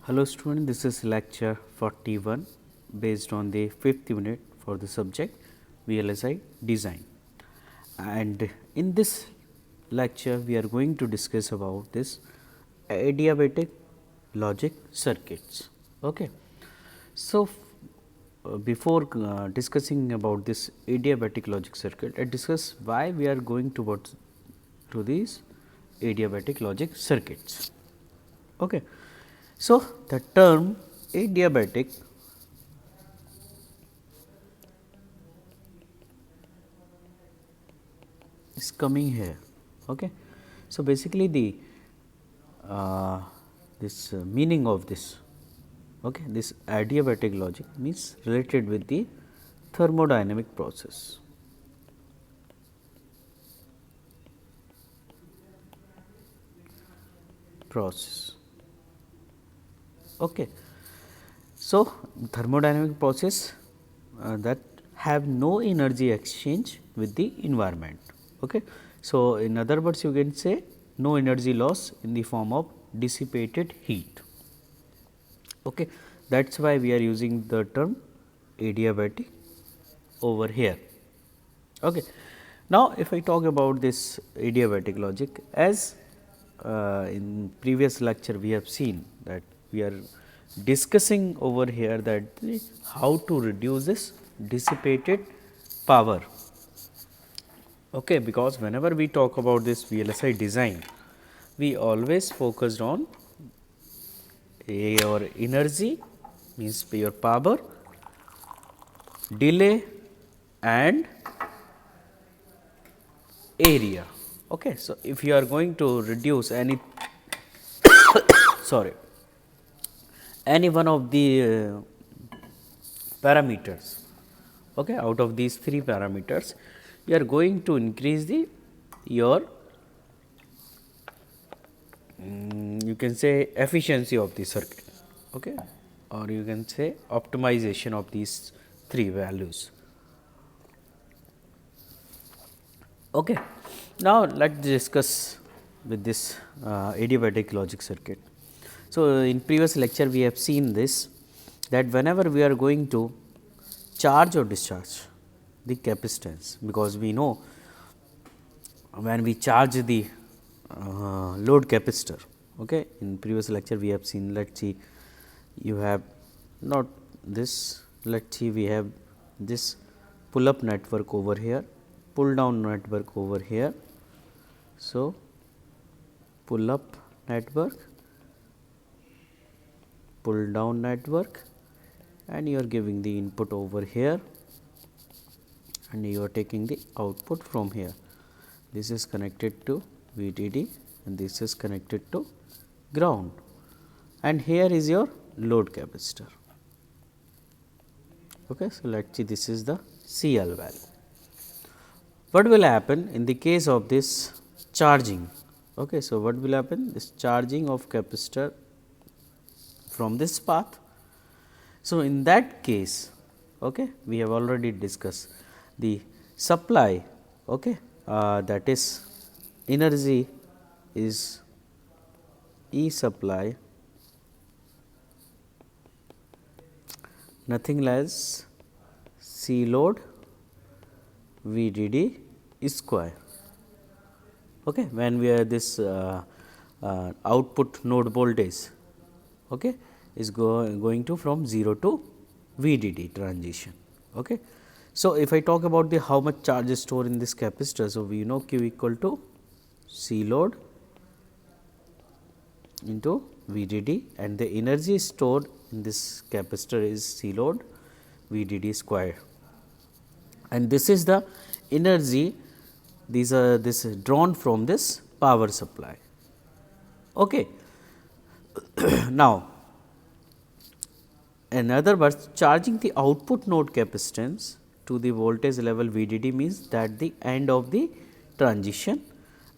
Hello student, this is lecture 41 based on the 5th unit for the subject VLSI design. And in this lecture we are going to discuss about this adiabatic logic circuits. Okay. So, before discussing about this adiabatic logic circuit, I discuss why we are going towards to these adiabatic logic circuits. Okay. So, the term adiabatic is coming here. Okay. So, basically the this meaning of this, okay, this adiabatic logic means related with the thermodynamic process. Okay. So, thermodynamic process that have no energy exchange with the environment. Okay. So, in other words you can say no energy loss in the form of dissipated heat. Okay. That is why we are using the term adiabatic over here. Okay. Now, if I talk about this adiabatic logic, as in previous lecture we have seen that we are discussing over here that how to reduce this dissipated power. Okay, because whenever we talk about this VLSI design, we always focused on your energy means your power, delay and area. Okay. So, if you are going to reduce any sorry any one of the parameters, okay, out of these 3 parameters, you are going to increase the your you can say efficiency of the circuit, okay, or you can say optimization of these 3 values. Okay. Now, let us discuss with this adiabatic logic circuit. So, in previous lecture we have seen this that whenever we are going to charge or discharge the capacitance, because we know when we charge the load capacitor, okay, in previous lecture we have seen, let us see, you have not this, let us see, we have this pull up network over here, pull down network over here. So, pull up network, pull down network, and you are giving the input over here and you are taking the output from here. This is connected to VDD and this is connected to ground, and here is your load capacitor. Okay. So, let us see, this is the CL value. What will happen in the case of this charging? Okay. So, what will happen? This charging of capacitor from this path. So, in that case, okay, we have already discussed the supply, okay, that is energy is E supply, nothing less C load VDD square. Okay, when we are this output node voltage, okay, is going to from 0 to VDD transition. Okay. So, if I talk about the how much charge is stored in this capacitor, so we know Q equal to C load into VDD, and the energy stored in this capacitor is C load VDD square, and this is the energy, these are this is drawn from this power supply. Okay. Now, in other words, charging the output node capacitance to the voltage level VDD means that the end of the transition,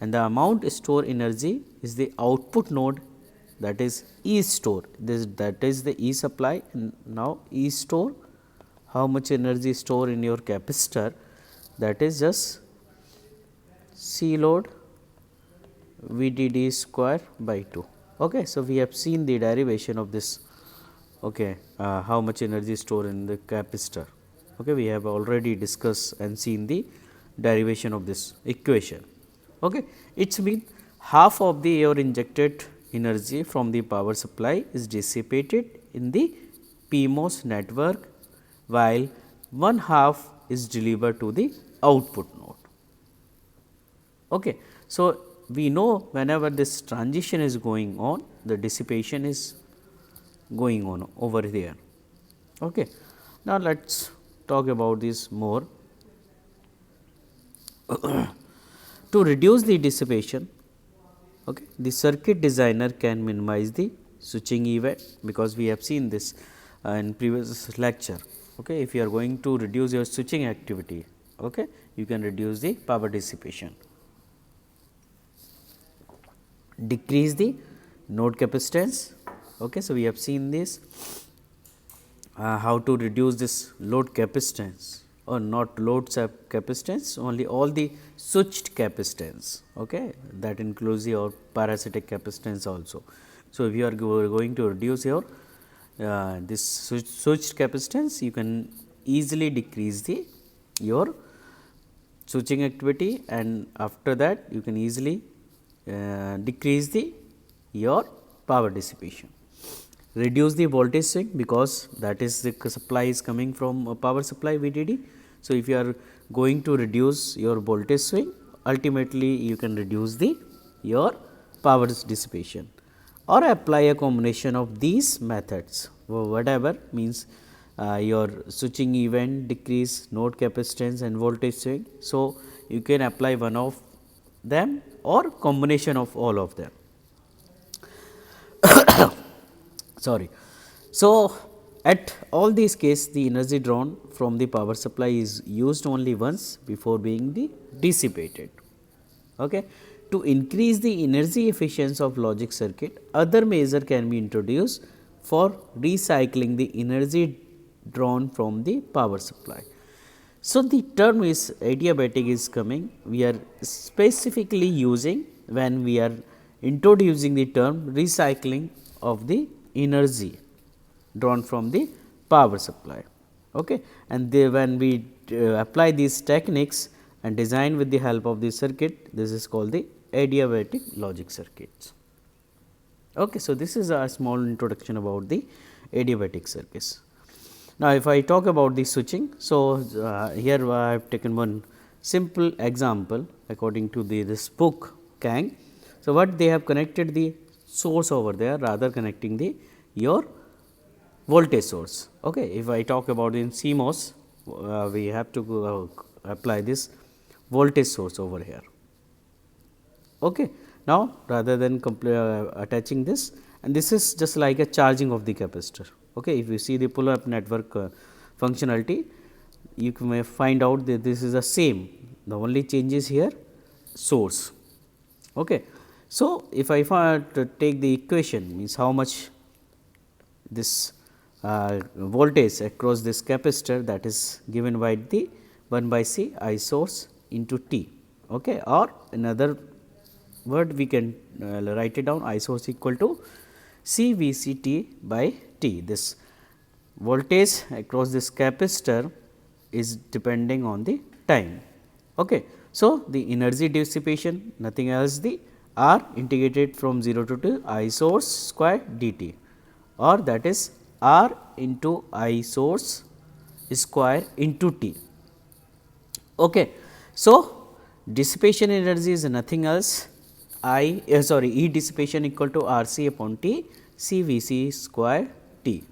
and the amount stored energy is the output node, that is E store, this that is the E supply, and now E store, how much energy stored in your capacitor, that is just C load VDD square by 2. Okay, so we have seen the derivation of this. Okay, how much energy stored in the capacitor. Okay, we have already discussed and seen the derivation of this equation. Okay, it's mean half of the your injected energy from the power supply is dissipated in the PMOS network, while one half is delivered to the output node. Okay. So, we know whenever this transition is going on, the dissipation is going on over there. Okay. Now, let us talk about this more. To reduce the dissipation, okay, the circuit designer can minimize the switching event, because we have seen this in previous lecture. Okay. If you are going to reduce your switching activity, okay, you can reduce the power dissipation. Decrease the node capacitance. Okay. So, we have seen this how to reduce this load capacitance, or not load capacitance, only all the switched capacitance, okay, that includes your parasitic capacitance also. So, if you are going to reduce your this switched capacitance, you can easily decrease the your switching activity, and after that you can easily decrease the your power dissipation. Reduce the voltage swing, because that is the supply is coming from a power supply VDD. So, if you are going to reduce your voltage swing, ultimately you can reduce the your power dissipation, or apply a combination of these methods, whatever means your switching event, decrease node capacitance and voltage swing. So, you can apply one of them or combination of all of them. Sorry. So, at all these cases, the energy drawn from the power supply is used only once before being dissipated. Okay. To increase the energy efficiency of logic circuit, other measure can be introduced for recycling the energy drawn from the power supply. So, the term is adiabatic is coming, we are specifically using when we are introducing the term recycling of the energy drawn from the power supply. Okay. And when we apply these techniques and design with the help of the circuit, this is called the adiabatic logic circuits. Okay. So, this is a small introduction about the adiabatic circuits. Now, if I talk about the switching, so here I have taken one simple example according to this book Kang. So, what they have connected the source over there, rather connecting the your voltage source. Okay. If I talk about in CMOS, we have to apply this voltage source over here. Okay. Now, rather than attaching this, and this is just like a charging of the capacitor. Okay. If you see the pull up network functionality, you may find out that this is the same, the only changes here source. Okay. So, if I take the equation, means how much this voltage across this capacitor, that is given by the 1 by C I source into T, okay, or another word we can write it down, I source equal to C V C T by T. This voltage across this capacitor is depending on the time. Okay. So, the energy dissipation nothing else the R integrated from 0 to 2 I source square dt, or that is R into I source square into T. Okay. So, dissipation energy is nothing else E dissipation equal to R C upon T C V C square T.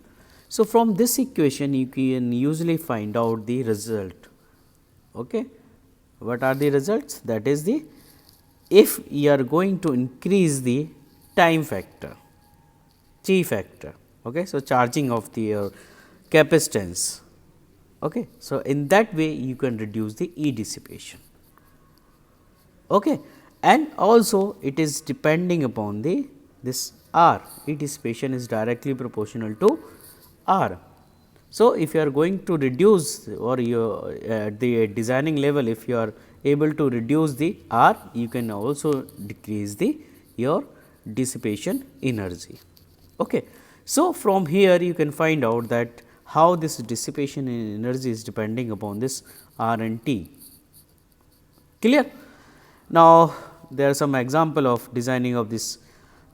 So, from this equation you can usually find out the result. Okay. What are the results? That is the, if you are going to increase the time factor, T factor. Okay. So, charging of the capacitance. Okay. So, in that way you can reduce the E dissipation. Okay. And also it is depending upon the this R, E dissipation is directly proportional to R. So, if you are going to reduce, or you at the designing level, if you are able to reduce the R, you can also decrease the your dissipation energy. Okay. So, from here you can find out that how this dissipation in energy is depending upon this R and T. Clear? Now, there are some example of designing of this.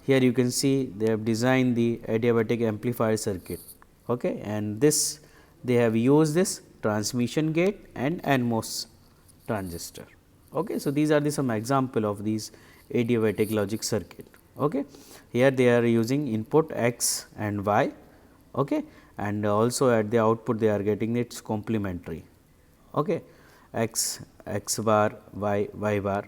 Here you can see they have designed the adiabatic amplifier circuit, okay, and this they have used this transmission gate and NMOS transistor. Okay. So, these are the some example of these adiabatic logic circuit. Okay. Here they are using input x and y, okay, and also at the output they are getting its complementary, okay, x bar, y bar.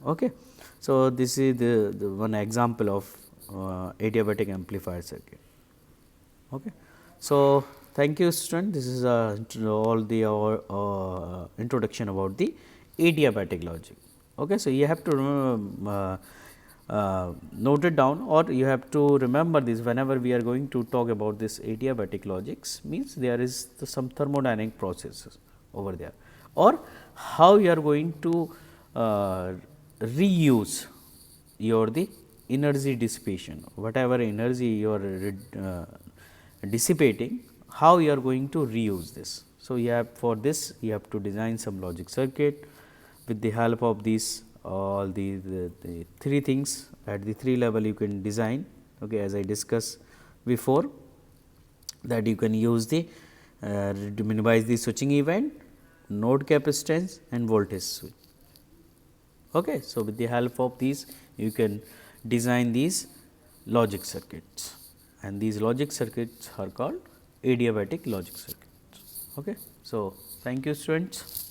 Okay. So, this is the one example of adiabatic amplifier circuit. Okay. So, thank you student, this is all the introduction about the adiabatic logic. Okay. So, you have to note it down, or you have to remember this whenever we are going to talk about this adiabatic logics, means there is some thermodynamic processes over there, or how you are going to reuse your the energy dissipation, whatever energy you are dissipating, how you are going to reuse this. So, you have for this you have to design some logic circuit with the help of these all the three things at the three level you can design, okay, as I discussed before, that you can use the to minimize the switching event, node capacitance and voltage switch. Okay. So, with the help of these you can design these logic circuits, and these logic circuits are called adiabatic logic circuits. Okay. So, thank you students.